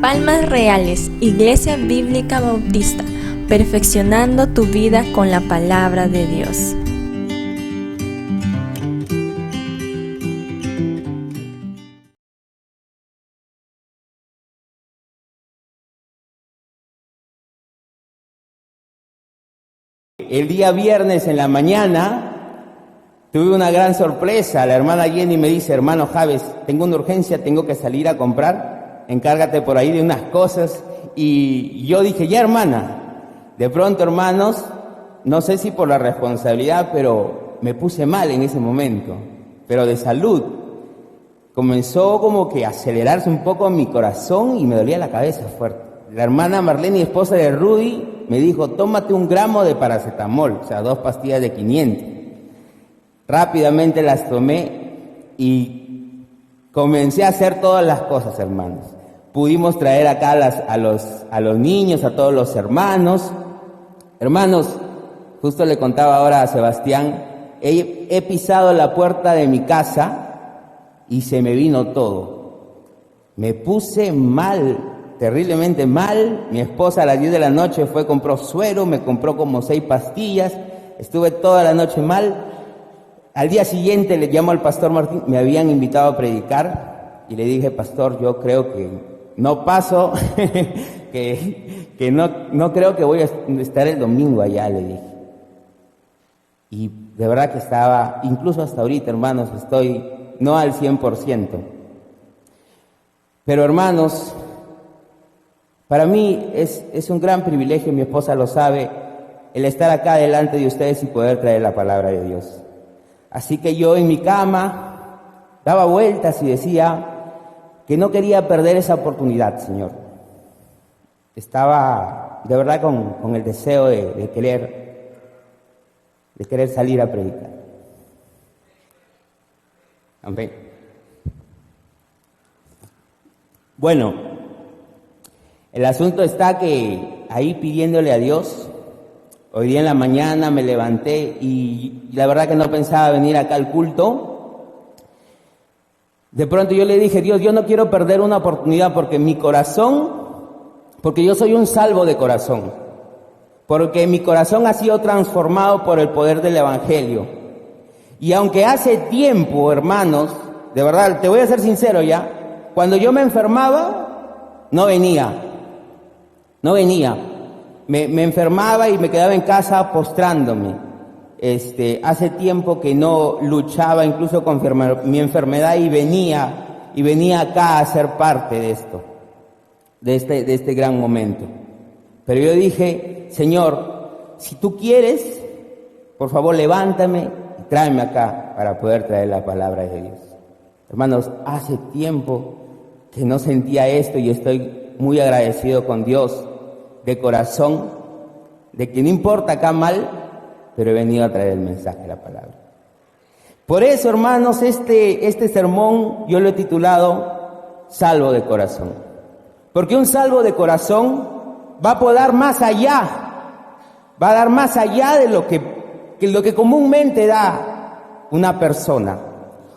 Palmas Reales, Iglesia Bíblica Bautista, perfeccionando tu vida con la palabra de Dios. El día viernes en la mañana tuve una gran sorpresa. La hermana Jenny me dice: hermano Javes, tengo una urgencia, tengo que salir a comprar, encárgate por ahí de unas cosas. Y yo dije: ya, hermana. De pronto, hermanos, no sé si por la responsabilidad, pero me puse mal en ese momento, pero de salud. Comenzó como que a acelerarse un poco mi corazón y me dolía la cabeza fuerte. La hermana Marlene, esposa de Rudy, me dijo: tómate 1 gramo de paracetamol, o sea, 2 pastillas de 500. Rápidamente las tomé y comencé a hacer todas las cosas, hermanos. Pudimos traer acá a los niños, a todos los hermanos. Hermanos, justo le contaba ahora a Sebastián, he pisado la puerta de mi casa y se me vino todo. Me puse mal, terriblemente mal. Mi esposa a las 10 de la noche compró suero, me compró como 6 pastillas, estuve toda la noche mal. Al día siguiente le llamo al pastor Martín, me habían invitado a predicar y le dije: pastor, yo creo que no paso, que no creo que voy a estar el domingo allá, le dije. Y de verdad que estaba, incluso hasta ahorita, hermanos, estoy no al 100%. Pero, hermanos, para mí es un gran privilegio, mi esposa lo sabe, el estar acá delante de ustedes y poder traer la palabra de Dios. Así que yo en mi cama daba vueltas y decía que no quería perder esa oportunidad, Señor. Estaba de verdad con el deseo de querer salir a predicar. Amén. Bueno, el asunto está que ahí pidiéndole a Dios, hoy día en la mañana me levanté y la verdad que no pensaba venir acá al culto. De pronto yo le dije: Dios, yo no quiero perder una oportunidad porque yo soy un salvo de corazón, porque mi corazón ha sido transformado por el poder del Evangelio. Y aunque hace tiempo, hermanos, de verdad, te voy a ser sincero ya, cuando yo me enfermaba, no venía. Me enfermaba y me quedaba en casa postrándome. Hace tiempo que no luchaba incluso con mi enfermedad y venía acá a ser parte de esto, de este gran momento. Pero yo dije: Señor, si tú quieres, por favor levántame y tráeme acá para poder traer la palabra de Dios. Hermanos, hace tiempo que no sentía esto y estoy muy agradecido con Dios de corazón, de que no importa acá mal, pero he venido a traer el mensaje de la palabra. Por eso, hermanos, este sermón yo lo he titulado Salvo de Corazón. Porque un salvo de corazón va a poder dar más allá, va a dar más allá de lo que comúnmente da una persona.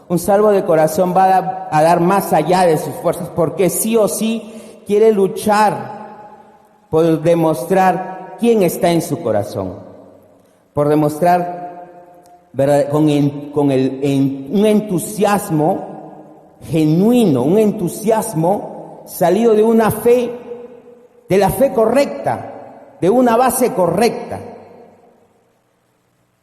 Un salvo de corazón va a dar más allá de sus fuerzas, porque sí o sí quiere luchar por demostrar quién está en su corazón, por demostrar, ¿verdad?, con un entusiasmo genuino, un entusiasmo salido de una fe, de la fe correcta, de una base correcta.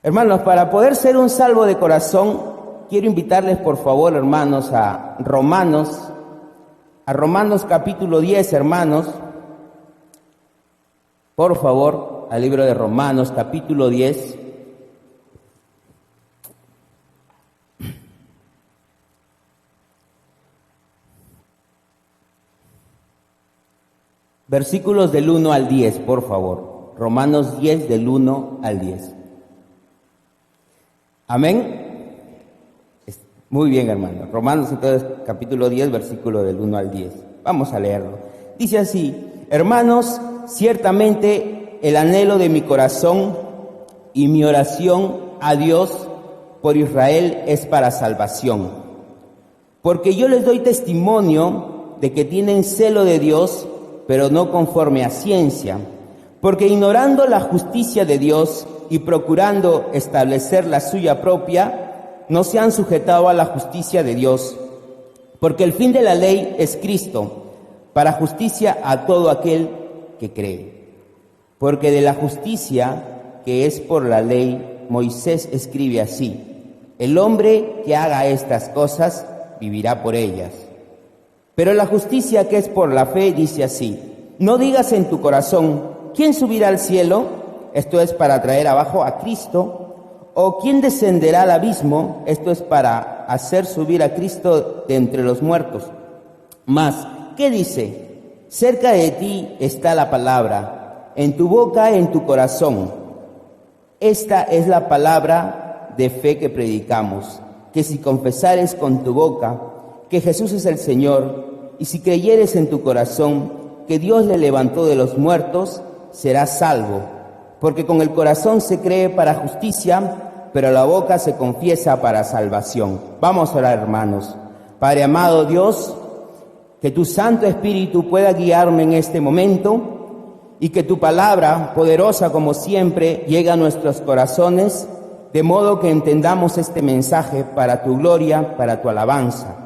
Hermanos, para poder ser un salvo de corazón, quiero invitarles, por favor, hermanos, a Romanos capítulo 10, hermanos. Por favor, al libro de Romanos capítulo 10. Versículos del 1 al 10, por favor. Romanos 10, del 1 al 10. Amén. Muy bien, hermano. Romanos, entonces, capítulo 10, versículo del 1 al 10. Vamos a leerlo. Dice así: hermanos, ciertamente el anhelo de mi corazón y mi oración a Dios por Israel es para salvación. Porque yo les doy testimonio de que tienen celo de Dios, pero no conforme a ciencia. Porque ignorando la justicia de Dios y procurando establecer la suya propia, no se han sujetado a la justicia de Dios. Porque el fin de la ley es Cristo, para justicia a todo aquel que cree. Porque de la justicia que es por la ley, Moisés escribe así: el hombre que haga estas cosas vivirá por ellas. Pero la justicia que es por la fe dice así: no digas en tu corazón, ¿quién subirá al cielo? Esto es para traer abajo a Cristo. ¿O quién descenderá al abismo? Esto es para hacer subir a Cristo de entre los muertos. Mas, ¿qué dice? Cerca de ti está la palabra, en tu boca, en tu corazón. Esta es la palabra de fe que predicamos, que si confesares con tu boca que Jesús es el Señor, y si creyeres en tu corazón que Dios le levantó de los muertos, serás salvo. Porque con el corazón se cree para justicia, pero la boca se confiesa para salvación. Vamos a orar, hermanos. Padre amado Dios, que tu Santo Espíritu pueda guiarme en este momento y que tu palabra, poderosa como siempre, llegue a nuestros corazones, de modo que entendamos este mensaje para tu gloria, para tu alabanza.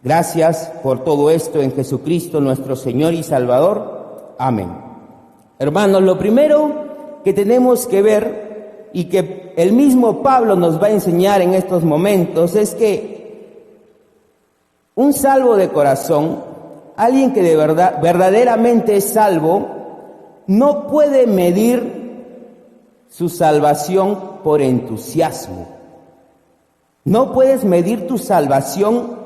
Gracias por todo esto en Jesucristo nuestro Señor y Salvador. Amén. Hermanos, lo primero que tenemos que ver y que el mismo Pablo nos va a enseñar en estos momentos es que un salvo de corazón, alguien que de verdad, verdaderamente es salvo, no puede medir su salvación por entusiasmo. No puedes medir tu salvación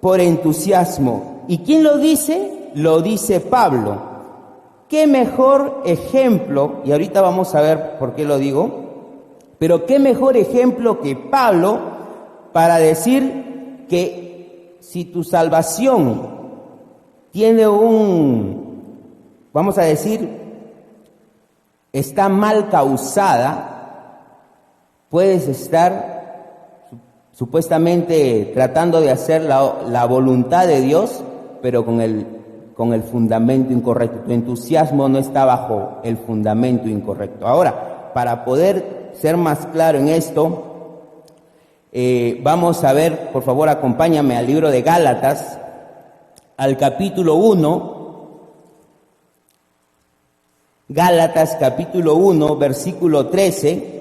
por entusiasmo. ¿Y quién lo dice? Lo dice Pablo. ¿Qué mejor ejemplo? Y ahorita vamos a ver por qué lo digo. Pero qué mejor ejemplo que Pablo para decir que si tu salvación tiene vamos a decir, está mal causada, puedes estar supuestamente tratando de hacer la voluntad de Dios, pero con el fundamento incorrecto. Tu entusiasmo no está bajo el fundamento incorrecto. Ahora, para poder ser más claro en esto, vamos a ver, por favor, acompáñame al libro de Gálatas, al capítulo 1. Gálatas capítulo 1, versículo 13.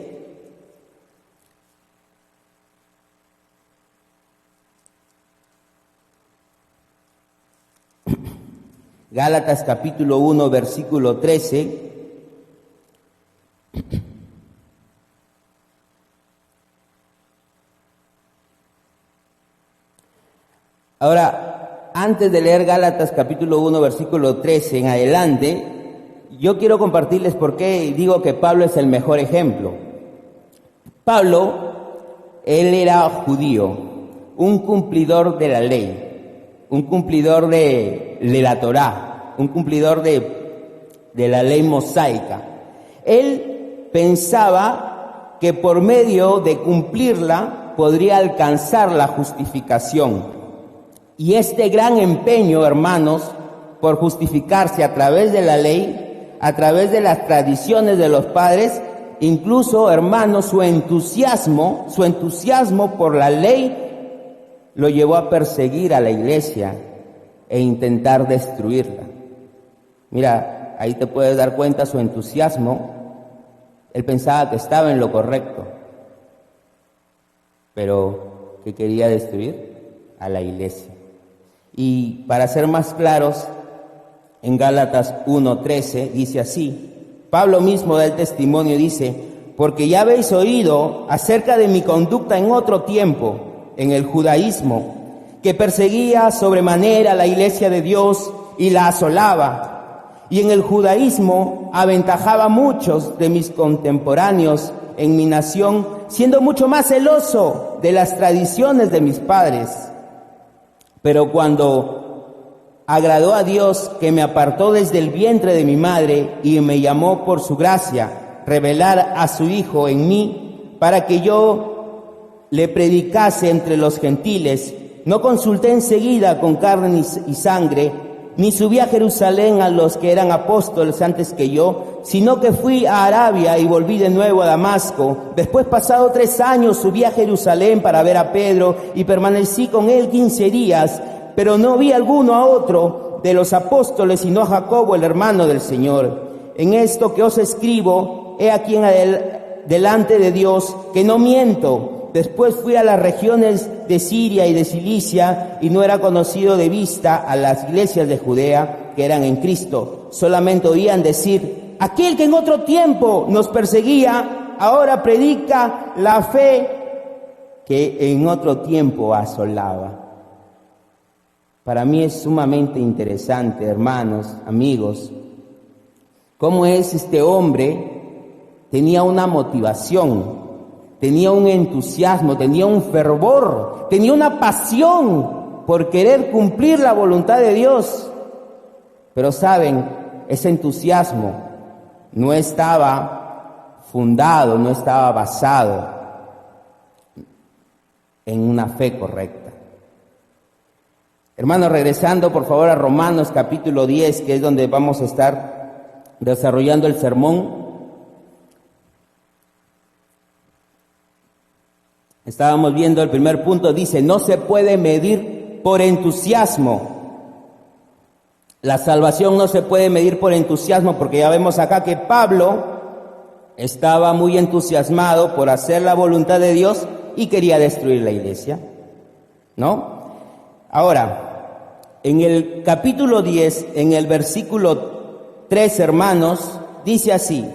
Gálatas capítulo 1, versículo 13. Ahora, antes de leer Gálatas capítulo 1, versículo 13 en adelante, yo quiero compartirles por qué digo que Pablo es el mejor ejemplo. Pablo, él era judío, un cumplidor de la ley, un cumplidor de la Torá, un cumplidor de la ley mosaica. Él pensaba que por medio de cumplirla podría alcanzar la justificación. Y este gran empeño, hermanos, por justificarse a través de la ley, a través de las tradiciones de los padres, incluso, hermanos, su entusiasmo por la ley lo llevó a perseguir a la iglesia e intentar destruirla. Mira, ahí te puedes dar cuenta su entusiasmo. Él pensaba que estaba en lo correcto, pero ¿qué quería destruir? A la iglesia. Y para ser más claros, en Gálatas 1:13 dice así, Pablo mismo da el testimonio, dice, porque ya habéis oído acerca de mi conducta en otro tiempo, en el judaísmo, que perseguía sobremanera la iglesia de Dios y la asolaba, y en el judaísmo aventajaba a muchos de mis contemporáneos en mi nación, siendo mucho más celoso de las tradiciones de mis padres. Pero cuando agradó a Dios, que me apartó desde el vientre de mi madre y me llamó por su gracia, revelar a su Hijo en mí, para que yo le predicase entre los gentiles, no consulté enseguida con carne y sangre, ni subí a Jerusalén a los que eran apóstoles antes que yo, sino que fui a Arabia y volví de nuevo a Damasco. Después, pasado 3 años, subí a Jerusalén para ver a Pedro y permanecí con él 15 días, pero no vi alguno a otro de los apóstoles, sino a Jacobo, el hermano del Señor. En esto que os escribo, he aquí delante de Dios que no miento. Después fui a las regiones de Siria y de Cilicia y no era conocido de vista a las iglesias de Judea que eran en Cristo. Solamente oían decir: aquel que en otro tiempo nos perseguía, ahora predica la fe que en otro tiempo asolaba. Para mí es sumamente interesante, hermanos, amigos, cómo es este hombre. Tenía una motivación, tenía un entusiasmo, tenía un fervor, tenía una pasión por querer cumplir la voluntad de Dios. Pero saben, ese entusiasmo no estaba fundado, no estaba basado en una fe correcta. Hermanos, regresando por favor a Romanos capítulo 10, que es donde vamos a estar desarrollando el sermón. Estábamos viendo el primer punto, dice: no se puede medir por entusiasmo. La salvación no se puede medir por entusiasmo, porque ya vemos acá que Pablo estaba muy entusiasmado por hacer la voluntad de Dios y quería destruir la iglesia, ¿no? Ahora, en el capítulo 10, en el versículo 3, hermanos, dice así: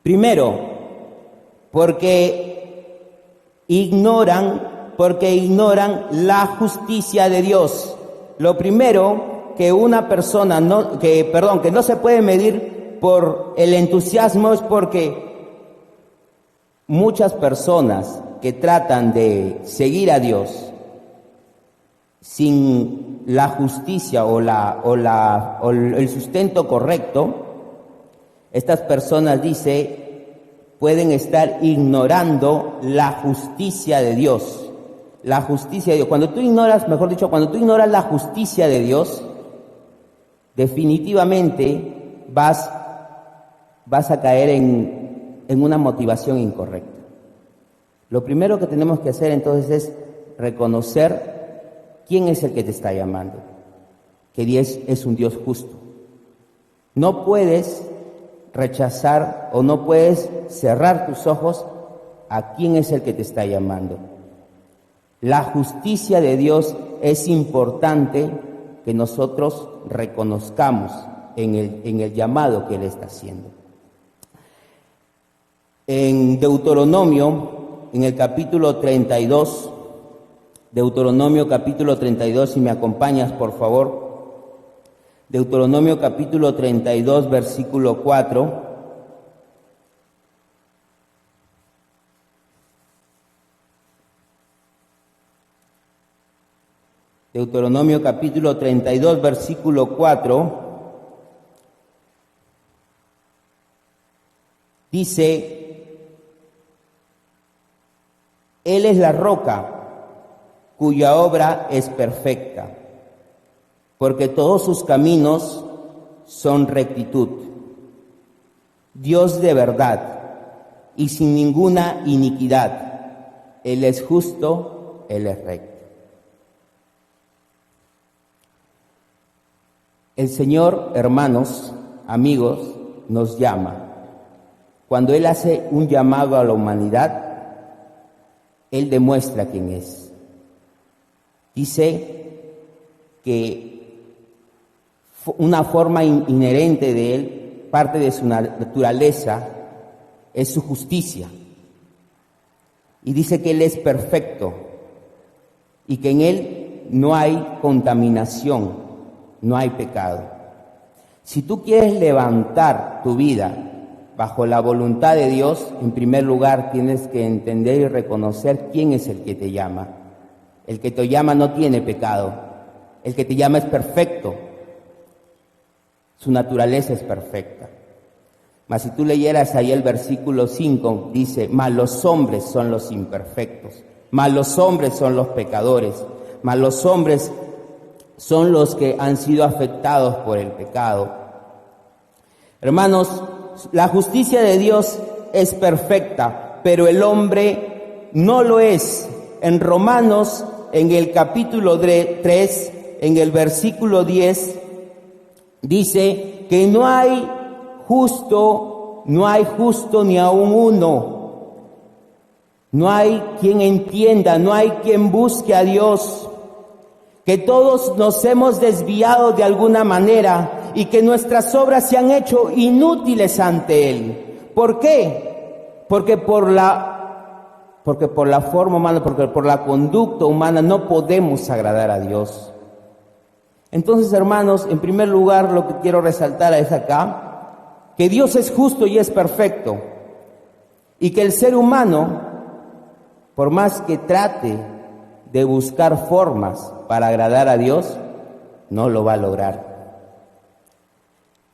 primero, porque ignoran la justicia de Dios. Lo primero que una persona que no se puede medir por el entusiasmo es porque muchas personas que tratan de seguir a Dios sin la justicia o el sustento correcto, estas personas, dice, pueden estar ignorando la justicia de Dios. La justicia de Dios. Cuando tú ignoras la justicia de Dios, definitivamente vas a caer en una motivación incorrecta. Lo primero que tenemos que hacer entonces es reconocer quién es el que te está llamando. Que Dios es un Dios justo. No puedes rechazar o no puedes cerrar tus ojos a quién es el que te está llamando. La justicia de Dios es importante que nosotros reconozcamos en el llamado que Él está haciendo. En Deuteronomio, en el capítulo 32, Deuteronomio capítulo 32, si me acompañas por favor. Deuteronomio capítulo 32, versículo 4. Deuteronomio capítulo 32, versículo 4. Dice: Él es la roca cuya obra es perfecta, porque todos sus caminos son rectitud. Dios de verdad y sin ninguna iniquidad. Él es justo, Él es recto. El Señor, hermanos, amigos, nos llama. Cuando Él hace un llamado a la humanidad, Él demuestra quién es. Dice que una forma inherente de Él, parte de su naturaleza, es su justicia. Y dice que Él es perfecto y que en Él no hay contaminación, no hay pecado. Si tú quieres levantar tu vida bajo la voluntad de Dios, en primer lugar tienes que entender y reconocer quién es el que te llama. El que te llama no tiene pecado. El que te llama es perfecto. Su naturaleza es perfecta. Mas si tú leyeras ahí el versículo 5, dice: mas los hombres son los imperfectos, mas los hombres son los pecadores, mas los hombres son los que han sido afectados por el pecado. Hermanos, la justicia de Dios es perfecta, pero el hombre no lo es. En Romanos, en el capítulo 3, en el versículo 10, dice que no hay justo ni aun uno. No hay quien entienda, no hay quien busque a Dios. Que todos nos hemos desviado de alguna manera y que nuestras obras se han hecho inútiles ante Él. ¿Por qué? Porque por la forma humana, porque por la conducta humana no podemos agradar a Dios. Entonces, hermanos, en primer lugar, lo que quiero resaltar es acá, que Dios es justo y es perfecto, y que el ser humano, por más que trate de buscar formas para agradar a Dios, no lo va a lograr.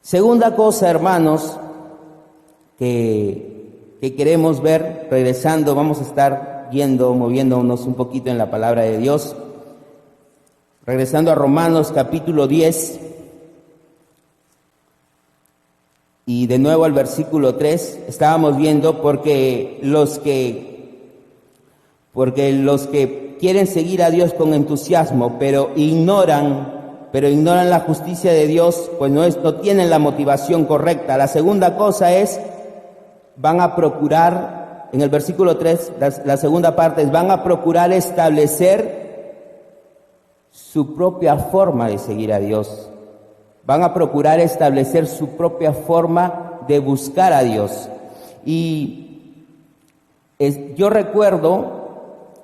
Segunda cosa, hermanos, que queremos ver, regresando, vamos a estar moviéndonos un poquito en la palabra de Dios. Regresando a Romanos capítulo 10 y de nuevo al versículo 3, estábamos viendo porque los que quieren seguir a Dios con entusiasmo, pero ignoran la justicia de Dios, pues no tienen la motivación correcta. La segunda cosa es, van a procurar, en el versículo 3, la segunda parte es, van a procurar establecer su propia forma de seguir a Dios. Van a procurar establecer su propia forma de buscar a Dios. Y yo recuerdo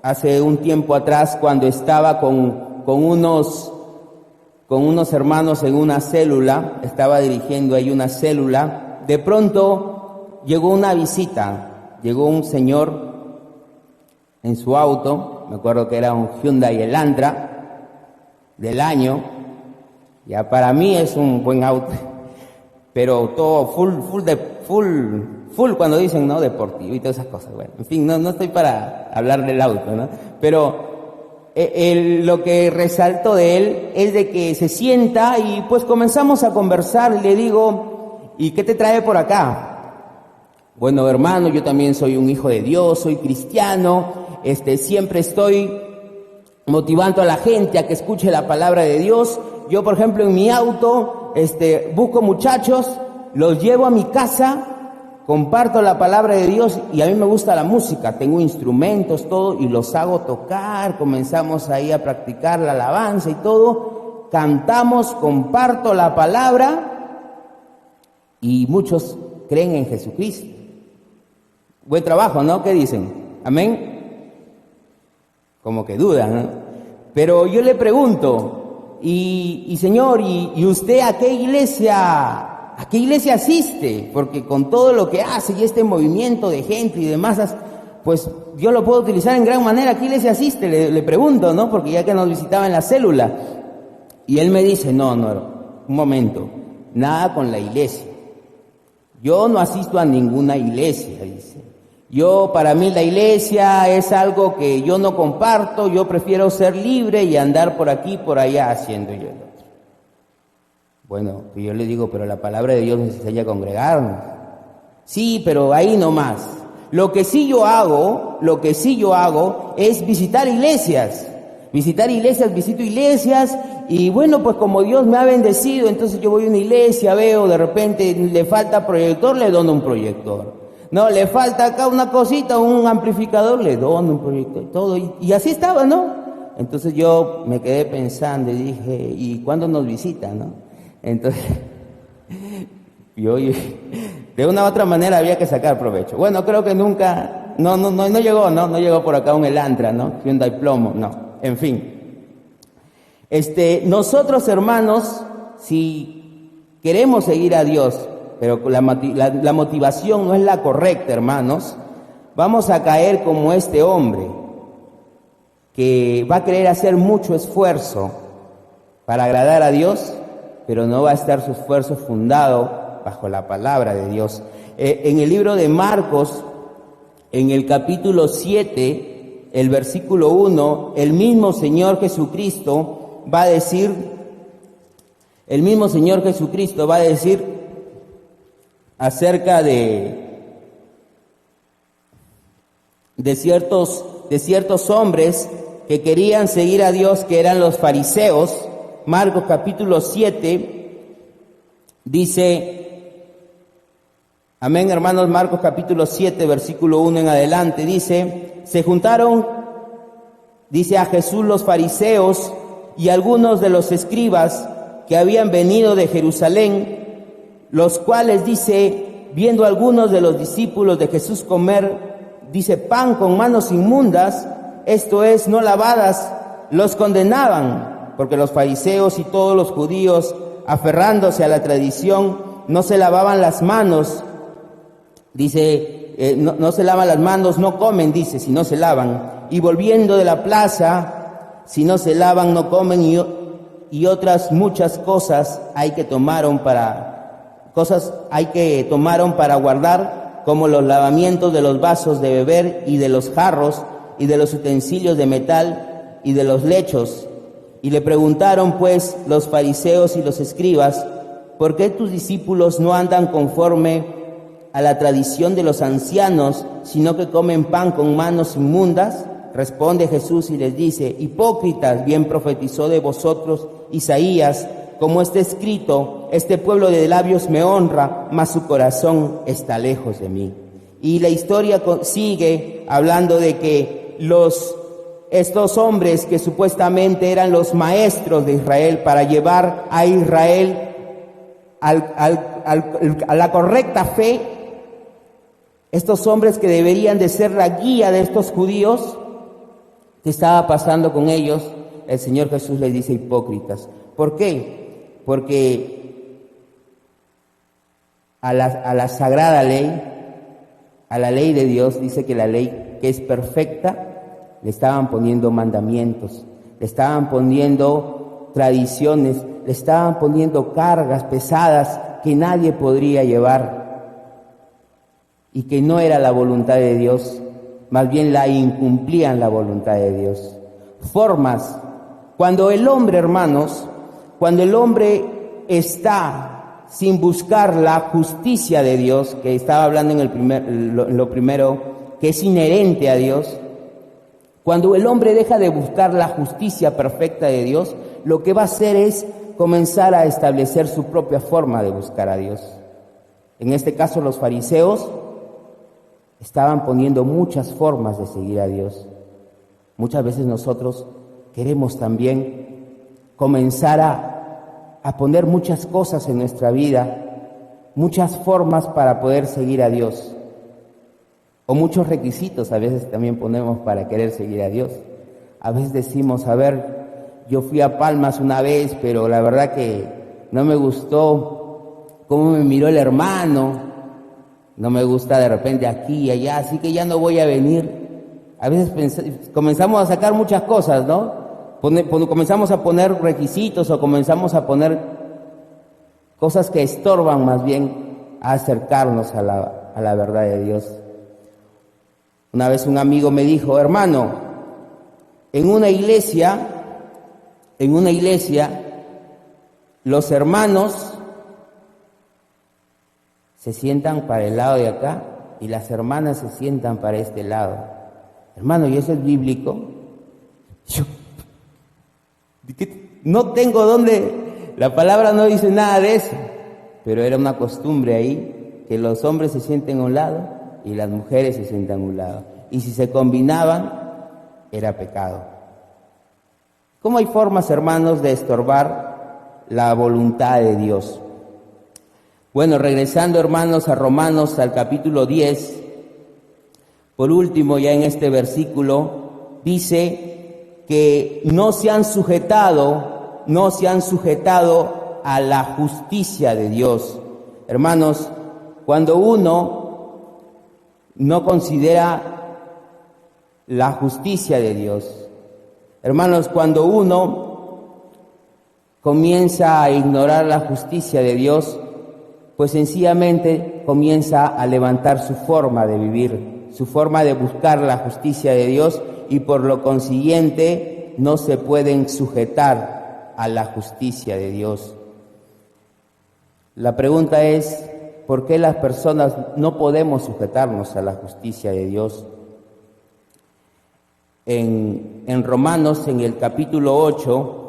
hace un tiempo atrás, cuando estaba con unos hermanos en una célula, estaba dirigiendo ahí una célula, de pronto llegó una visita, llegó un señor en su auto, me acuerdo que era un Hyundai Elantra del año, ya para mí es un buen auto, pero todo full cuando dicen, ¿no?, deportivo y todas esas cosas. Bueno, en fin, no estoy para hablar del auto, ¿no? Pero lo que resalto de él es de que se sienta y pues comenzamos a conversar y le digo, ¿y qué te trae por acá? Bueno, hermano, yo también soy un hijo de Dios, soy cristiano, siempre estoy motivando a la gente a que escuche la palabra de Dios. Yo, por ejemplo, en mi auto, busco muchachos, los llevo a mi casa, comparto la palabra de Dios y a mí me gusta la música, tengo instrumentos, todo, y los hago tocar, comenzamos ahí a practicar la alabanza y todo, cantamos, comparto la palabra y muchos creen en Jesucristo. Buen trabajo, ¿no? ¿Qué dicen? ¿Amén? Como que dudan, ¿no? Pero yo le pregunto, y Señor, ¿y usted a qué iglesia asiste? Porque con todo lo que hace y este movimiento de gente y de masas, pues yo lo puedo utilizar en gran manera. ¿A qué iglesia asiste? Le pregunto, ¿no? Porque ya que nos visitaba en la célula. Y él me dice, no, un momento, nada con la iglesia. Yo no asisto a ninguna iglesia, dice. Para mí la iglesia es algo que yo no comparto, yo prefiero ser libre y andar por aquí, por allá haciendo yo. Bueno, yo le digo, pero la palabra de Dios nos enseña a congregarnos. Sí, pero ahí nomás. Lo que sí yo hago es visitar iglesias, visito iglesias y bueno, pues como Dios me ha bendecido, entonces yo voy a una iglesia, veo, de repente le falta proyector, le dono un proyector. No, le falta acá una cosita, un amplificador, le dono un proyector, todo. Y así estaba, ¿no? Entonces yo me quedé pensando y dije, ¿y cuándo nos visitan, no? Entonces, yo de una u otra manera había que sacar provecho. Bueno, creo que nunca, no llegó por acá un Elantra, ¿no? Hyundai Plomo, no, en fin. Nosotros, hermanos, si queremos seguir a Dios, pero la motivación no es la correcta, hermanos, vamos a caer como este hombre, que va a querer hacer mucho esfuerzo para agradar a Dios, pero no va a estar su esfuerzo fundado bajo la palabra de Dios. En el libro de Marcos, en el capítulo 7, el versículo 1, el mismo Señor Jesucristo va a decir acerca de ciertos hombres que querían seguir a Dios, que eran los fariseos. Marcos capítulo 7 dice, amén hermanos, Marcos capítulo 7, versículo 1 en adelante, dice, se juntaron, dice, a Jesús los fariseos y algunos de los escribas que habían venido de Jerusalén, los cuales, dice, viendo a algunos de los discípulos de Jesús comer, dice, pan con manos inmundas, esto es, no lavadas, los condenaban, porque los fariseos y todos los judíos, aferrándose a la tradición, no se lavaban las manos, dice, no se lavan las manos, no comen, dice, si no se lavan, y volviendo de la plaza, si no se lavan, no comen, y otras muchas cosas hay que tomaron para guardar, como los lavamientos de los vasos de beber y de los jarros y de los utensilios de metal y de los lechos. Y le preguntaron pues los fariseos y los escribas, ¿por qué tus discípulos no andan conforme a la tradición de los ancianos, sino que comen pan con manos inmundas? Responde Jesús y les dice, hipócritas, bien profetizó de vosotros Isaías, como está escrito, este pueblo de labios me honra, mas su corazón está lejos de mí. Y la historia sigue hablando de que estos hombres que supuestamente eran los maestros de Israel para llevar a Israel a la correcta fe, estos hombres que deberían de ser la guía de estos judíos, ¿qué estaba pasando con ellos? El Señor Jesús les dice hipócritas. ¿Por qué? Porque a la sagrada ley, a la ley de Dios, dice que la ley que es perfecta, le estaban poniendo mandamientos, le estaban poniendo tradiciones, le estaban poniendo cargas pesadas que nadie podría llevar y que no era la voluntad de Dios, más bien la incumplían la voluntad de Dios. Formas. Cuando el hombre, hermanos, cuando el hombre está sin buscar la justicia de Dios, que estaba hablando en lo primero, que es inherente a Dios, cuando el hombre deja de buscar la justicia perfecta de Dios, lo que va a hacer es comenzar a establecer su propia forma de buscar a Dios. En este caso, los fariseos estaban poniendo muchas formas de seguir a Dios. Muchas veces nosotros queremos también comenzar a poner muchas cosas en nuestra vida, muchas formas para poder seguir a Dios. O muchos requisitos a veces también ponemos para querer seguir a Dios. A veces decimos, a ver, yo fui a Palmas una vez, pero la verdad que no me gustó cómo me miró el hermano, no me gusta de repente aquí y allá, así que ya no voy a venir. A veces comenzamos a sacar muchas cosas, ¿no? Comenzamos a poner requisitos o comenzamos a poner cosas que estorban más bien a acercarnos a la verdad de Dios. Una vez un amigo me dijo, hermano, en una iglesia, los hermanos se sientan para el lado de acá y las hermanas se sientan para este lado. Hermano, ¿y eso es bíblico? Yo no tengo dónde, la palabra no dice nada de eso, pero era una costumbre ahí, que los hombres se sienten a un lado y las mujeres se sientan a un lado. Y si se combinaban, era pecado. ¿Cómo hay formas, hermanos, de estorbar la voluntad de Dios? Bueno, regresando, hermanos, a Romanos, al capítulo 10, por último, ya en este versículo, dice que no se han sujetado a la justicia de Dios. Hermanos, cuando uno no considera la justicia de Dios, hermanos, cuando uno comienza a ignorar la justicia de Dios, pues sencillamente comienza a levantar su forma de vivir, su forma de buscar la justicia de Dios, y por lo consiguiente no se pueden sujetar a la justicia de Dios. La pregunta es, ¿por qué las personas no podemos sujetarnos a la justicia de Dios? En Romanos, en el capítulo 8,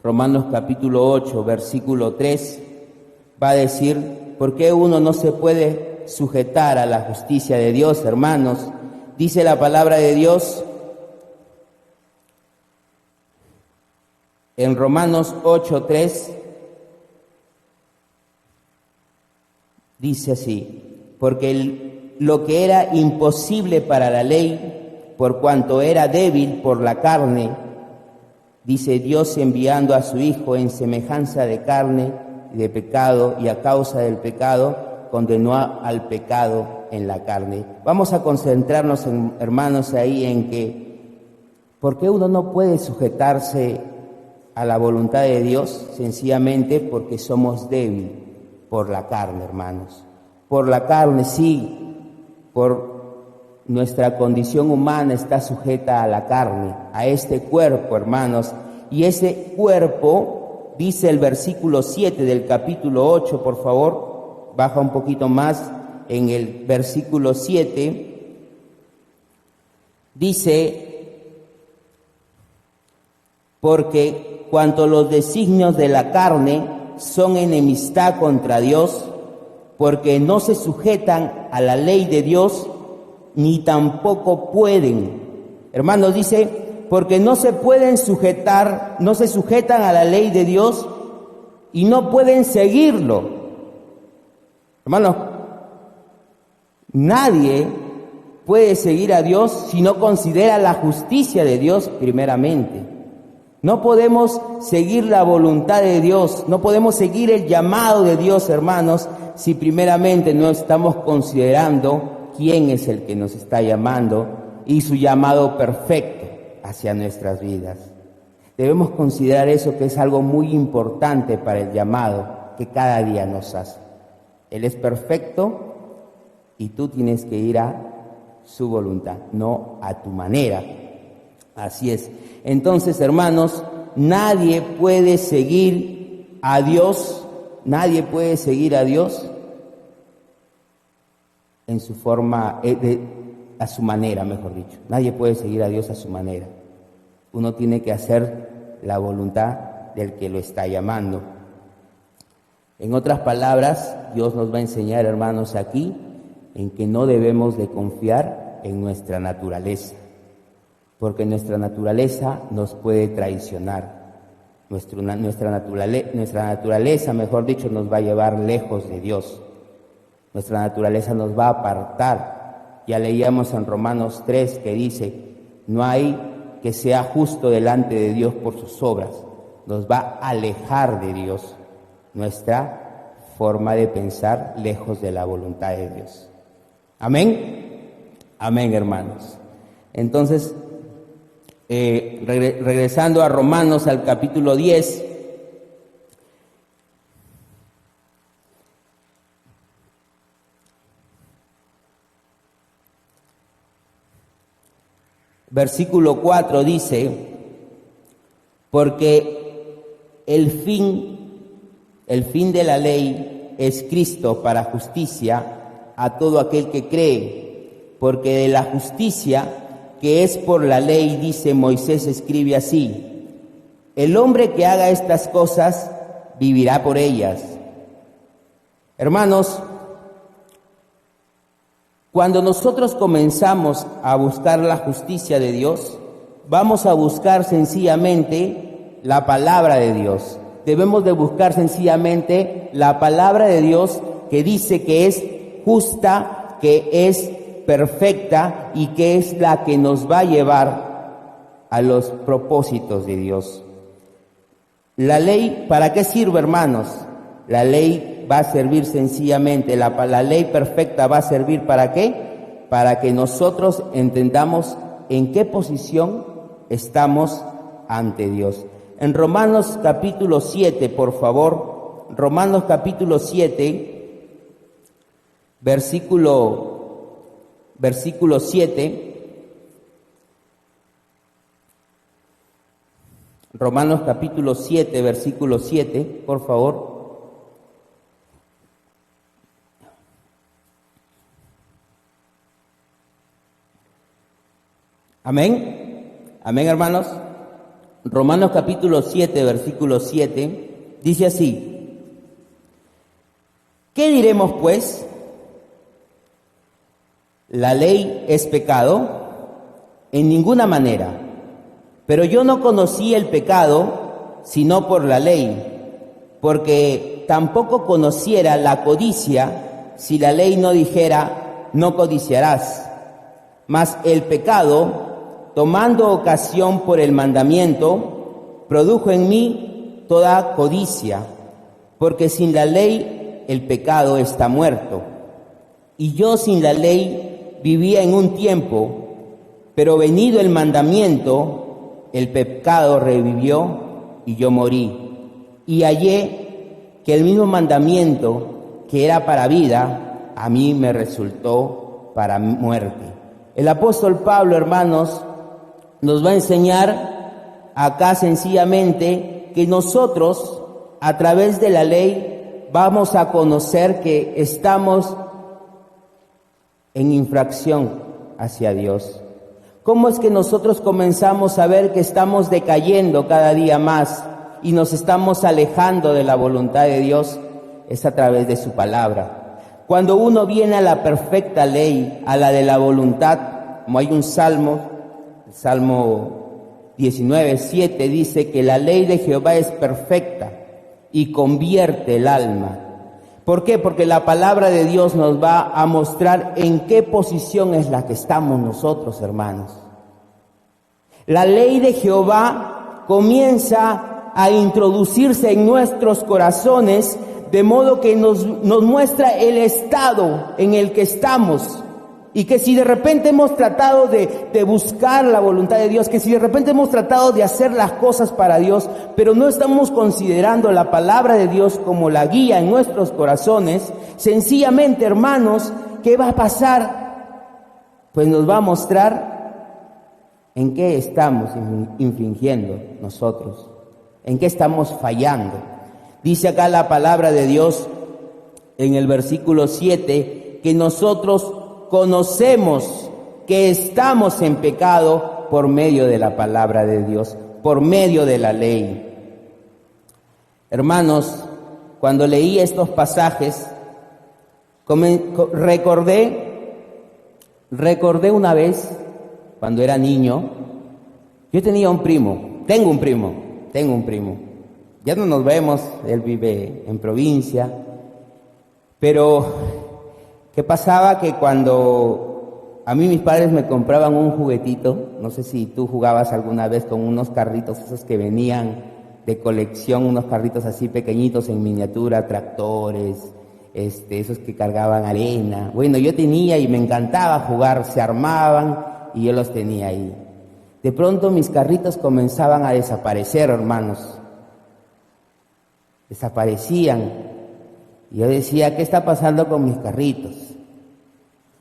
Romanos capítulo 8, versículo 3, va a decir, ¿por qué uno no se puede sujetar a la justicia de Dios, hermanos? Dice la palabra de Dios en Romanos 8, 3, dice así, porque lo que era imposible para la ley, por cuanto era débil por la carne, dice Dios enviando a su Hijo en semejanza de carne y de pecado, y a causa del pecado condenó al pecado en la carne. Vamos a concentrarnos, hermanos, ahí en que, ¿por qué uno no puede sujetarse a la voluntad de Dios? Sencillamente porque somos débiles por la carne, hermanos. Por la carne, sí, por nuestra condición humana está sujeta a la carne, a este cuerpo, hermanos. Y ese cuerpo, dice el versículo 7 del capítulo 8, por favor, baja un poquito más, en el versículo 7, dice, porque cuanto los designios de la carne son enemistad contra Dios, porque no se sujetan a la ley de Dios, ni tampoco pueden. Hermanos, dice, porque no se pueden sujetar, no se sujetan a la ley de Dios y no pueden seguirlo. Hermanos, nadie puede seguir a Dios si no considera la justicia de Dios primeramente. No podemos seguir la voluntad de Dios, no podemos seguir el llamado de Dios, hermanos, si primeramente no estamos considerando quién es el que nos está llamando y su llamado perfecto hacia nuestras vidas. Debemos considerar eso, que es algo muy importante para el llamado que cada día nos hace. Él es perfecto y tú tienes que ir a su voluntad, no a tu manera. Así es. Entonces, hermanos, nadie puede seguir a Dios, en su forma, a su manera, mejor dicho. Nadie puede seguir a Dios a su manera. Uno tiene que hacer la voluntad del que lo está llamando. En otras palabras, Dios nos va a enseñar, hermanos, aquí, en que no debemos de confiar en nuestra naturaleza, porque nuestra naturaleza nos puede traicionar. Nuestra naturaleza, mejor dicho, nos va a llevar lejos de Dios. Nuestra naturaleza nos va a apartar. Ya leíamos en Romanos 3 que dice, no hay que sea justo delante de Dios por sus obras. Nos va a alejar de Dios, nuestra forma de pensar lejos de la voluntad de Dios. Amén. Amén, hermanos. Entonces, regresando a Romanos, al capítulo 10, versículo 4 dice, porque el fin de la ley es Cristo para justicia a todo aquel que cree, porque de la justicia que es por la ley, dice Moisés, escribe así, el hombre que haga estas cosas vivirá por ellas. Hermanos, cuando nosotros comenzamos a buscar la justicia de Dios, vamos a buscar sencillamente la palabra de Dios. Debemos de buscar sencillamente la palabra de Dios que dice que es justa, que es perfecta y que es la que nos va a llevar a los propósitos de Dios. La ley, ¿para qué sirve, hermanos? La ley va a servir sencillamente, la ley perfecta va a servir ¿para qué? Para que nosotros entendamos en qué posición estamos ante Dios. En Romanos capítulo 7, por favor, Romanos capítulo 7, versículo 7, Romanos capítulo 7, versículo 7, por favor. Amén. Amén, hermanos. Romanos capítulo 7, versículo 7, dice así: ¿qué diremos pues? ¿La ley es pecado? En ninguna manera. Pero yo no conocí el pecado sino por la ley, porque tampoco conociera la codicia si la ley no dijera: no codiciarás. Mas el pecado, tomando ocasión por el mandamiento, produjo en mí toda codicia, porque sin la ley el pecado está muerto. Y yo sin la ley vivía en un tiempo, pero venido el mandamiento, el pecado revivió y yo morí. Y hallé que el mismo mandamiento que era para vida, a mí me resultó para muerte. El apóstol Pablo, hermanos, nos va a enseñar acá sencillamente que nosotros, a través de la ley, vamos a conocer que estamos en infracción hacia Dios. ¿Cómo es que nosotros comenzamos a ver que estamos decayendo cada día más y nos estamos alejando de la voluntad de Dios? Es a través de su palabra. Cuando uno viene a la perfecta ley, a la de la voluntad, como hay un salmo, el Salmo 19:7 dice que la ley de Jehová es perfecta y convierte el alma. ¿Por qué? Porque la palabra de Dios nos va a mostrar en qué posición es la que estamos nosotros, hermanos. La ley de Jehová comienza a introducirse en nuestros corazones, de modo que nos muestra el estado en el que estamos. Y que si de repente hemos tratado de buscar la voluntad de Dios, que si de repente hemos tratado de hacer las cosas para Dios, pero no estamos considerando la palabra de Dios como la guía en nuestros corazones, sencillamente, hermanos, ¿qué va a pasar? Pues nos va a mostrar en qué estamos infringiendo nosotros, en qué estamos fallando. Dice acá la palabra de Dios en el versículo 7 que nosotros conocemos que estamos en pecado por medio de la palabra de Dios, por medio de la ley. Hermanos, cuando leí estos pasajes, recordé una vez, cuando era niño, yo tengo un primo. Ya no nos vemos, él vive en provincia, pero ¿qué pasaba? Que cuando a mí mis padres me compraban un juguetito, no sé si tú jugabas alguna vez con unos carritos esos que venían de colección, unos carritos así pequeñitos en miniatura, tractores, esos que cargaban arena. Bueno, yo tenía y me encantaba jugar, se armaban y yo los tenía ahí. De pronto mis carritos comenzaban a desaparecer, hermanos. Desaparecían. Y yo decía, ¿qué está pasando con mis carritos?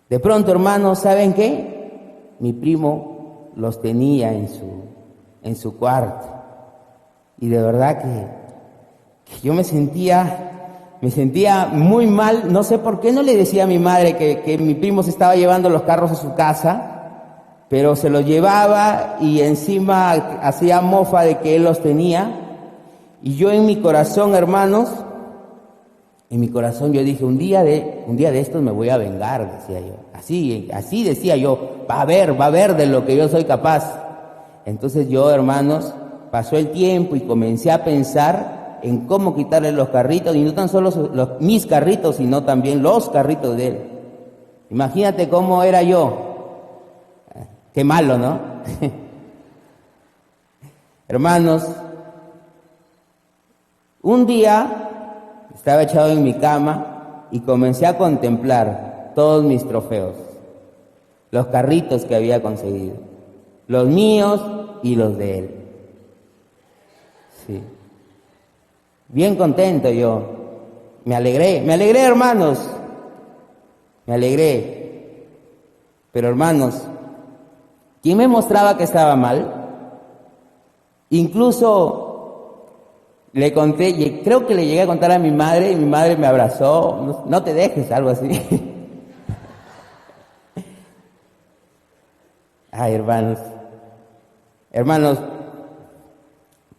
De pronto, hermanos, ¿saben qué? Mi primo los tenía en su cuarto. Y de verdad que yo me sentía muy mal. No sé por qué no le decía a mi madre que mi primo se estaba llevando los carros a su casa, pero se los llevaba y encima hacía mofa de que él los tenía. Y yo en mi corazón, hermanos, yo dije, un día de estos me voy a vengar, decía yo. Así decía yo, va a ver de lo que yo soy capaz. Entonces yo, hermanos, pasó el tiempo y comencé a pensar en cómo quitarle los carritos, y no tan solo mis carritos, sino también los carritos de él. Imagínate cómo era yo. Qué malo, ¿no? Hermanos, un día estaba echado en mi cama y comencé a contemplar todos mis trofeos, los carritos que había conseguido, los míos y los de él. Sí. Bien contento yo. Me alegré, hermanos. Me alegré. Pero, hermanos, ¿quién me mostraba que estaba mal? Incluso le conté, y creo que le llegué a contar a mi madre, y mi madre me abrazó, no te dejes, algo así. Ay, hermanos,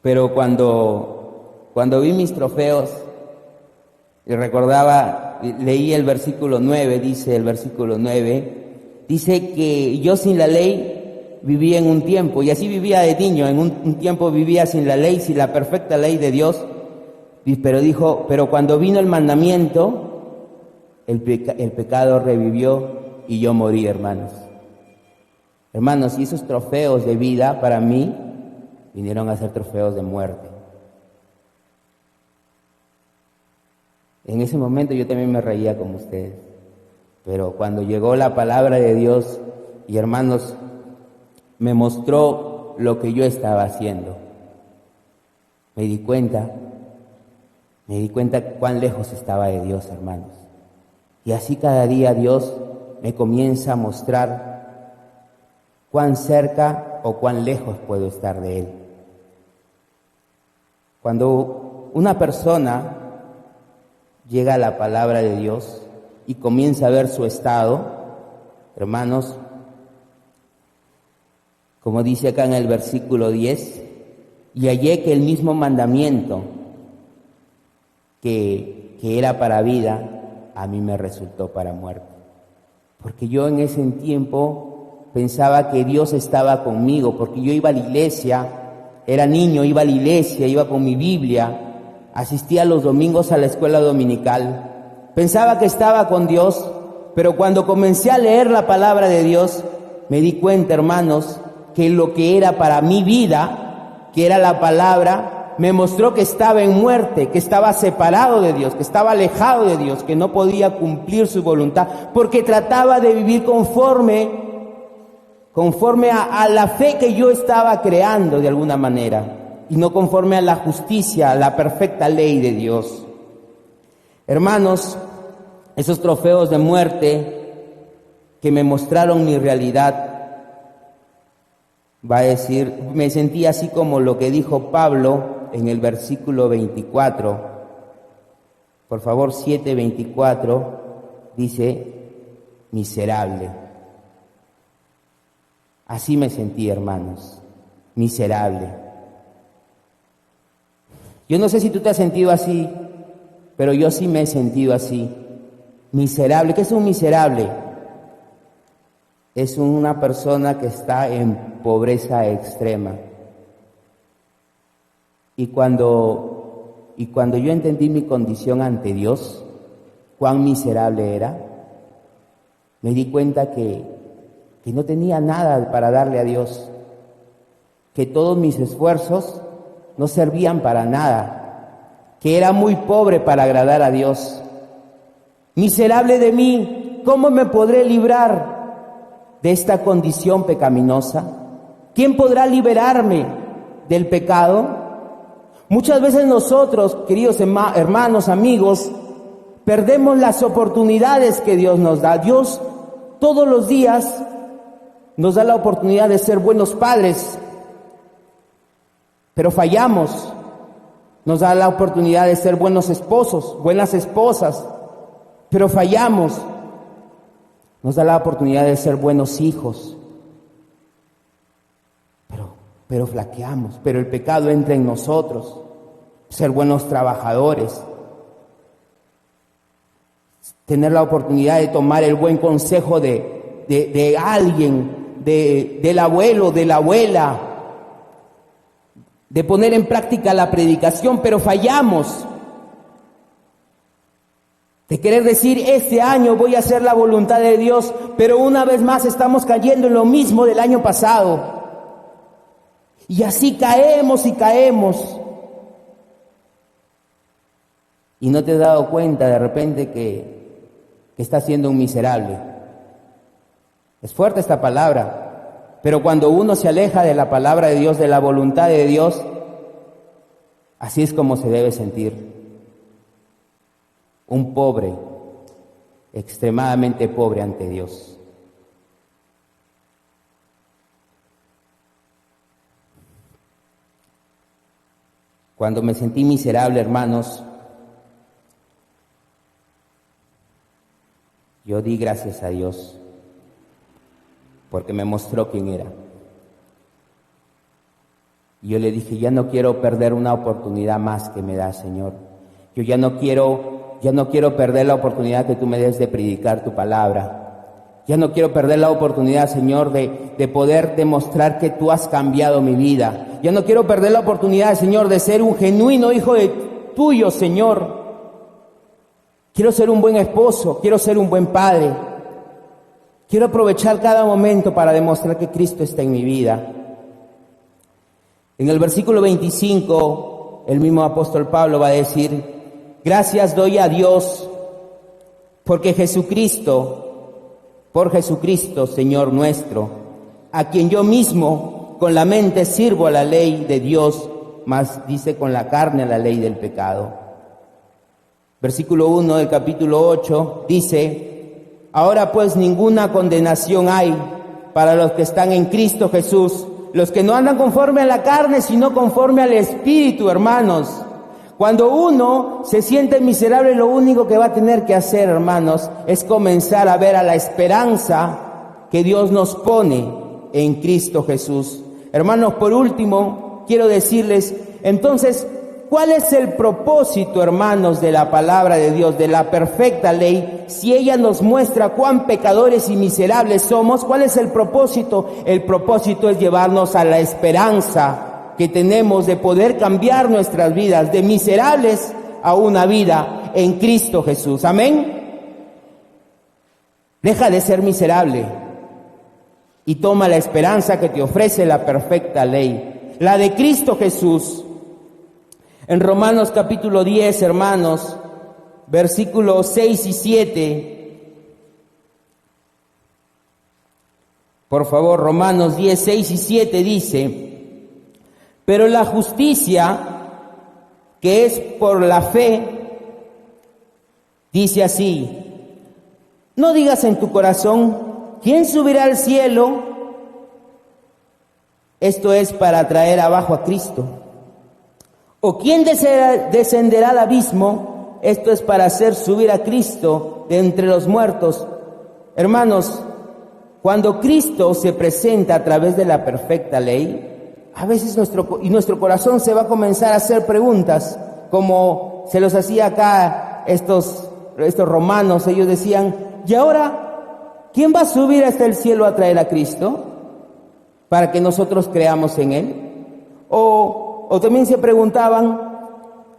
pero cuando vi mis trofeos y recordaba, leí el versículo 9, dice el versículo 9, dice que yo sin la ley vivía en un tiempo, y así vivía de niño, en un tiempo vivía sin la ley, sin la perfecta ley de Dios, pero dijo, pero cuando vino el mandamiento, el pecado revivió y yo morí, hermanos. Hermanos, y esos trofeos de vida para mí vinieron a ser trofeos de muerte. En ese momento yo también me reía como ustedes, pero cuando llegó la palabra de Dios, y hermanos, me mostró lo que yo estaba haciendo, me di cuenta cuán lejos estaba de Dios, hermanos. Y así cada día Dios me comienza a mostrar cuán cerca o cuán lejos puedo estar de Él. Cuando una persona llega a la palabra de Dios y comienza a ver su estado, hermanos, como dice acá en el versículo 10, y hallé que el mismo mandamiento que era para vida, a mí me resultó para muerte. Porque yo en ese tiempo pensaba que Dios estaba conmigo, porque yo iba a la iglesia, era niño, iba a la iglesia, iba con mi Biblia, asistía los domingos a la escuela dominical, pensaba que estaba con Dios, pero cuando comencé a leer la palabra de Dios, me di cuenta, hermanos, que lo que era para mi vida, que era la palabra, me mostró que estaba en muerte, que estaba separado de Dios, que estaba alejado de Dios, que no podía cumplir su voluntad, porque trataba de vivir conforme a la fe que yo estaba creando de alguna manera, y no conforme a la justicia, a la perfecta ley de Dios. Hermanos, esos trofeos de muerte que me mostraron mi realidad, va a decir, me sentí así como lo que dijo Pablo en el versículo 24. Por favor, 7:24, dice, miserable. Así me sentí, hermanos, miserable. Yo no sé si tú te has sentido así, pero yo sí me he sentido así, miserable. ¿Qué es un miserable? Es una persona que está en pobreza extrema. Y cuando yo entendí mi condición ante Dios, cuán miserable era, me di cuenta que no tenía nada para darle a Dios, que todos mis esfuerzos no servían para nada, que era muy pobre para agradar a Dios. Miserable de mí, ¿cómo me podré librar de esta condición pecaminosa? ¿Quién podrá liberarme del pecado? Muchas veces nosotros, queridos hermanos, amigos, perdemos las oportunidades que Dios nos da. Dios todos los días nos da la oportunidad de ser buenos padres, pero fallamos. Nos da la oportunidad de ser buenos esposos, buenas esposas, pero fallamos. Nos da la oportunidad de ser buenos hijos, pero flaqueamos, pero el pecado entra en nosotros. Ser buenos trabajadores, tener la oportunidad de tomar el buen consejo de alguien, del abuelo, de la abuela, de poner en práctica la predicación, pero fallamos. De querer decir, este año voy a hacer la voluntad de Dios, pero una vez más estamos cayendo en lo mismo del año pasado. Y así caemos y caemos. Y no te has dado cuenta de repente que estás siendo un miserable. Es fuerte esta palabra, pero cuando uno se aleja de la palabra de Dios, de la voluntad de Dios, así es como se debe sentir. Un pobre, extremadamente pobre ante Dios. Cuando me sentí miserable, hermanos, yo di gracias a Dios porque me mostró quién era. Y yo le dije, ya no quiero perder una oportunidad más que me da, Señor. Yo ya no quiero perder la oportunidad que tú me des de predicar tu palabra. Ya no quiero perder la oportunidad, Señor, de poder demostrar que tú has cambiado mi vida. Ya no quiero perder la oportunidad, Señor, de ser un genuino hijo tuyo, Señor. Quiero ser un buen esposo, quiero ser un buen padre. Quiero aprovechar cada momento para demostrar que Cristo está en mi vida. En el versículo 25, el mismo apóstol Pablo va a decir, gracias doy a Dios por Jesucristo, Señor nuestro, a quien yo mismo con la mente sirvo a la ley de Dios, mas dice con la carne a la ley del pecado. Versículo 1 del capítulo 8 dice, ahora pues ninguna condenación hay para los que están en Cristo Jesús, los que no andan conforme a la carne, sino conforme al Espíritu, hermanos. Cuando uno se siente miserable, lo único que va a tener que hacer, hermanos, es comenzar a ver a la esperanza que Dios nos pone en Cristo Jesús. Hermanos, por último, quiero decirles, entonces, ¿cuál es el propósito, hermanos, de la palabra de Dios, de la perfecta ley? Si ella nos muestra cuán pecadores y miserables somos, ¿cuál es el propósito? El propósito es llevarnos a la esperanza que tenemos de poder cambiar nuestras vidas de miserables a una vida en Cristo Jesús. Amén. Deja de ser miserable y toma la esperanza que te ofrece la perfecta ley, la de Cristo Jesús. En Romanos capítulo 10, hermanos, versículos 6 y 7. Por favor, Romanos 10, 6 y 7 dice, pero la justicia que es por la fe, dice así, no digas en tu corazón, ¿quién subirá al cielo? Esto es para traer abajo a Cristo. ¿O quién descenderá al abismo? Esto es para hacer subir a Cristo de entre los muertos. Hermanos, cuando Cristo se presenta a través de la perfecta ley, a veces nuestro corazón se va a comenzar a hacer preguntas, como se los hacía acá estos romanos. Ellos decían, ¿y ahora quién va a subir hasta el cielo a traer a Cristo para que nosotros creamos en Él? O también se preguntaban,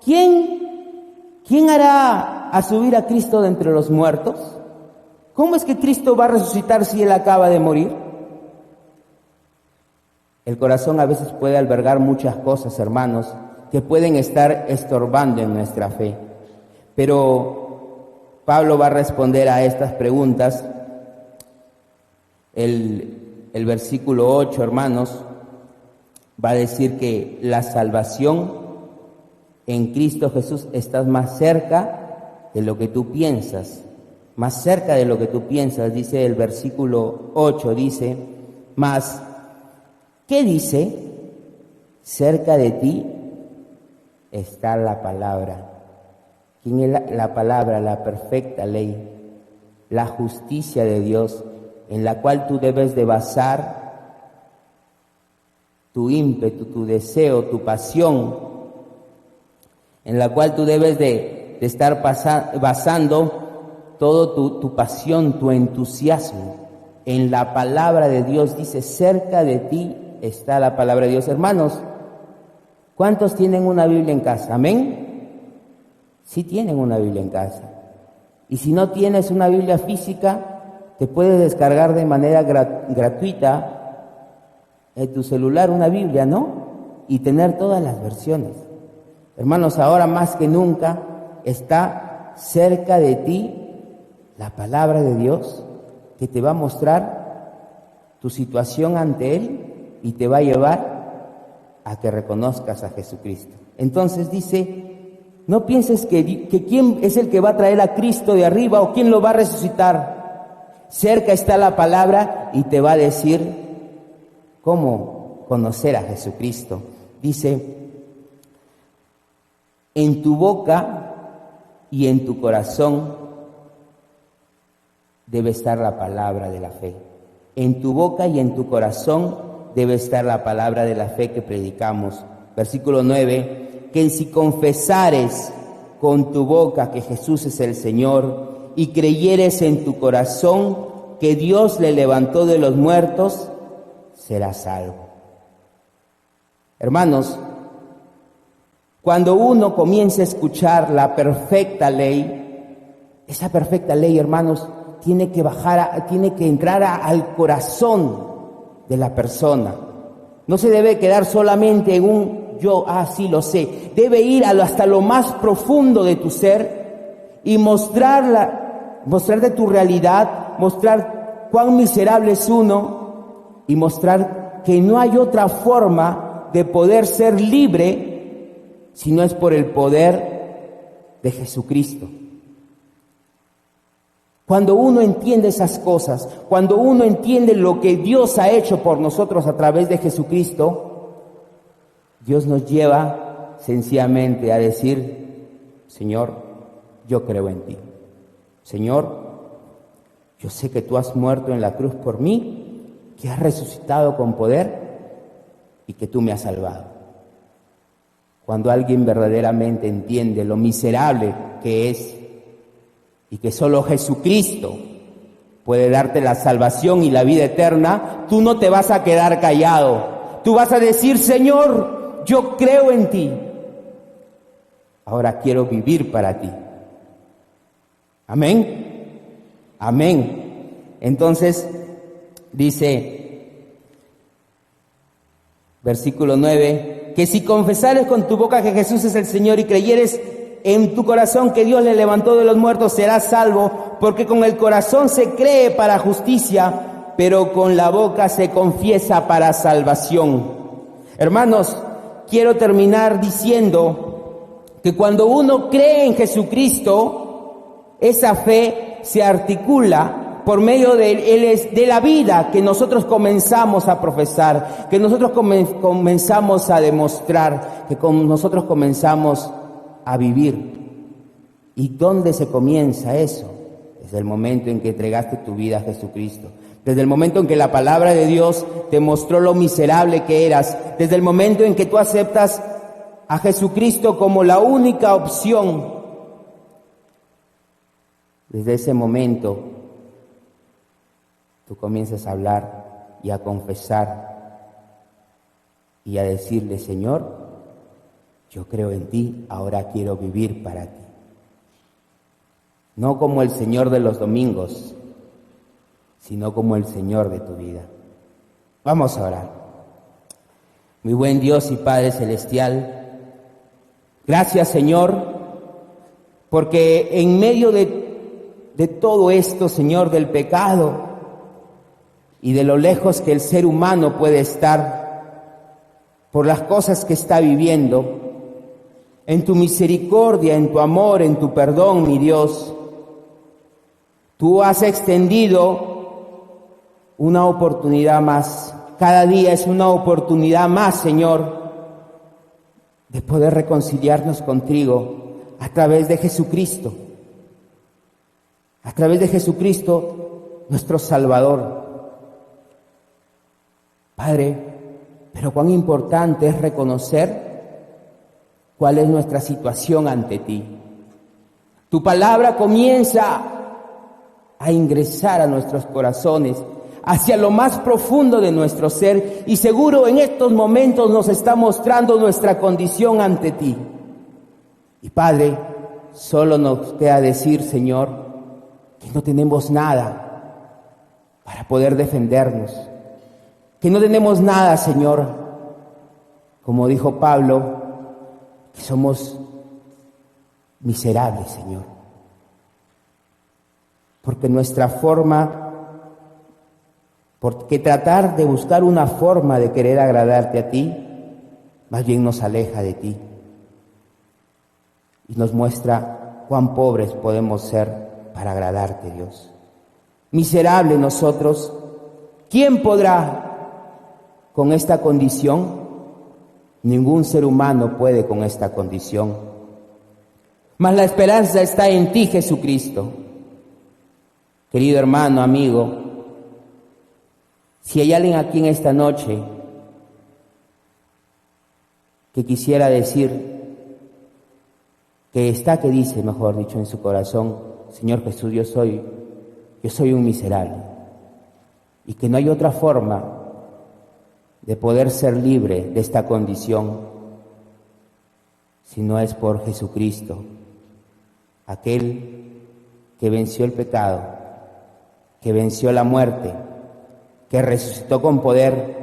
¿quién hará a subir a Cristo de entre los muertos? ¿Cómo es que Cristo va a resucitar si Él acaba de morir? El corazón a veces puede albergar muchas cosas, hermanos, que pueden estar estorbando en nuestra fe. Pero Pablo va a responder a estas preguntas. El versículo 8, hermanos, va a decir que la salvación en Cristo Jesús está más cerca de lo que tú piensas. Más cerca de lo que tú piensas, dice el versículo 8, dice, más, ¿qué dice? Cerca de ti está la palabra. ¿Quién es la palabra? La perfecta ley, la justicia de Dios, en la cual tú debes de basar tu ímpetu, tu deseo, tu pasión, en la cual tú debes de estar basando todo tu pasión, tu entusiasmo en la palabra de Dios. Dice, cerca de ti está la palabra de Dios. Hermanos, ¿cuántos tienen una Biblia en casa? ¿Amén? Sí tienen una Biblia en casa. Y si no tienes una Biblia física, te puedes descargar de manera gratuita en tu celular una Biblia, ¿no? Y tener todas las versiones. Hermanos, ahora más que nunca está cerca de ti la palabra de Dios, que te va a mostrar tu situación ante Él y te va a llevar a que reconozcas a Jesucristo. Entonces dice, no pienses que quién es el que va a traer a Cristo de arriba o quién lo va a resucitar. Cerca está la palabra y te va a decir cómo conocer a Jesucristo. Dice, En tu boca y en tu corazón debe estar la palabra de la fe. En tu boca y en tu corazón debe estar la palabra de la fe que predicamos. Versículo 9, que si confesares con tu boca que Jesús es el Señor y creyeres en tu corazón que Dios le levantó de los muertos, serás salvo. Hermanos, cuando uno comienza a escuchar la perfecta ley, esa perfecta ley, hermanos, tiene que entrar al corazón de la persona. No se debe quedar solamente en un yo, sí lo sé. Debe ir hasta lo más profundo de tu ser y mostrarte tu realidad, mostrar cuán miserable es uno y mostrar que no hay otra forma de poder ser libre si no es por el poder de Jesucristo. Cuando uno entiende esas cosas, cuando uno entiende lo que Dios ha hecho por nosotros a través de Jesucristo, Dios nos lleva sencillamente a decir: Señor, yo creo en ti. Señor, yo sé que tú has muerto en la cruz por mí, que has resucitado con poder y que tú me has salvado. Cuando alguien verdaderamente entiende lo miserable que es y que solo Jesucristo puede darte la salvación y la vida eterna, tú no te vas a quedar callado. Tú vas a decir: Señor, yo creo en ti. Ahora quiero vivir para ti. Amén. Amén. Entonces, dice, versículo 9, que si confesares con tu boca que Jesús es el Señor y creyeres en tu corazón que Dios le levantó de los muertos, serás salvo, porque con el corazón se cree para justicia, pero con la boca se confiesa para salvación. Hermanos, quiero terminar diciendo que cuando uno cree en Jesucristo, esa fe se articula por medio de la vida que nosotros comenzamos a profesar, que nosotros comenzamos a demostrar, que nosotros comenzamos a vivir. ¿Y dónde se comienza eso? Desde el momento en que entregaste tu vida a Jesucristo, desde el momento en que la palabra de Dios te mostró lo miserable que eras, desde el momento en que tú aceptas a Jesucristo como la única opción. Desde ese momento tú comienzas a hablar y a confesar y a decirle: Señor, yo creo en ti, ahora quiero vivir para ti. No como el Señor de los domingos, sino como el Señor de tu vida. Vamos a orar. Mi buen Dios y Padre Celestial, gracias, Señor, porque en medio de todo esto, Señor, del pecado y de lo lejos que el ser humano puede estar por las cosas que está viviendo, en tu misericordia, en tu amor, en tu perdón, mi Dios, tú has extendido una oportunidad más. Cada día es una oportunidad más, Señor, de poder reconciliarnos contigo a través de Jesucristo. A través de Jesucristo, nuestro Salvador. Padre, pero cuán importante es reconocer cuál es nuestra situación ante ti. Tu palabra comienza a ingresar a nuestros corazones, hacia lo más profundo de nuestro ser, y seguro en estos momentos nos está mostrando nuestra condición ante ti. Y Padre, solo nos queda decir, Señor, que no tenemos nada para poder defendernos, que no tenemos nada, Señor, como dijo Pablo, que somos miserables, Señor, porque porque tratar de buscar una forma de querer agradarte a ti, más bien nos aleja de ti y nos muestra cuán pobres podemos ser para agradarte, Dios. Miserable nosotros, ¿quién podrá con esta condición? Ningún ser humano puede con esta condición. mas la esperanza está en ti, Jesucristo. Querido hermano, amigo, si hay alguien aquí en esta noche que quisiera decir, que dice, mejor dicho, en su corazón, Señor Jesús, yo soy un miserable, y que no hay otra forma de poder ser libre de esta condición, si no es por Jesucristo, aquel que venció el pecado, que venció la muerte, que resucitó con poder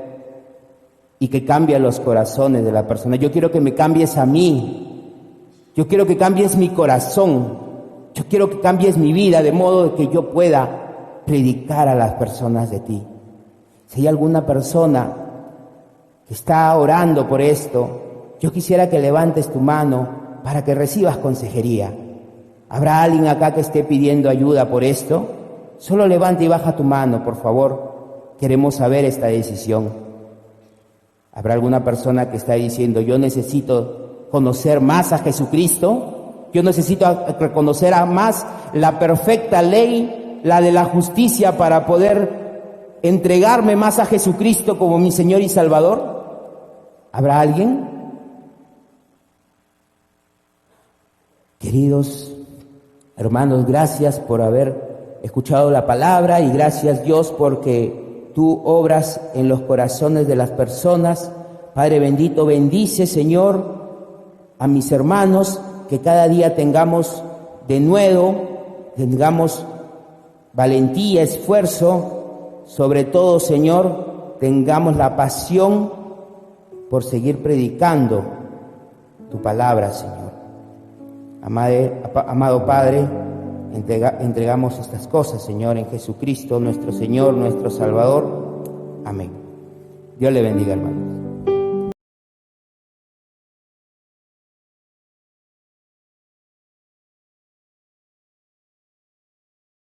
y que cambia los corazones de la persona. Yo quiero que me cambies a mí, yo quiero que cambies mi corazón, yo quiero que cambies mi vida de modo que yo pueda predicar a las personas de ti. Si hay alguna persona que está orando por esto, yo quisiera que levantes tu mano para que recibas consejería. ¿Habrá alguien acá que esté pidiendo ayuda por esto? Solo levanta y baja tu mano, por favor. Queremos saber esta decisión. ¿Habrá alguna persona que está diciendo, yo necesito conocer más a Jesucristo? Yo necesito reconocer más la perfecta ley, la de la justicia, para poder entregarme más a Jesucristo como mi Señor y Salvador. ¿Habrá alguien? Queridos hermanos, gracias por haber escuchado la palabra y gracias, Dios, porque tú obras en los corazones de las personas. Padre bendito, bendice, Señor, a mis hermanos, que cada día tengamos de nuevo, tengamos valentía, esfuerzo, sobre todo, Señor, tengamos la pasión por seguir predicando tu palabra, Señor. Amado Padre, entregamos estas cosas, Señor, en Jesucristo, nuestro Señor, nuestro Salvador. Amén. Dios le bendiga, hermanos.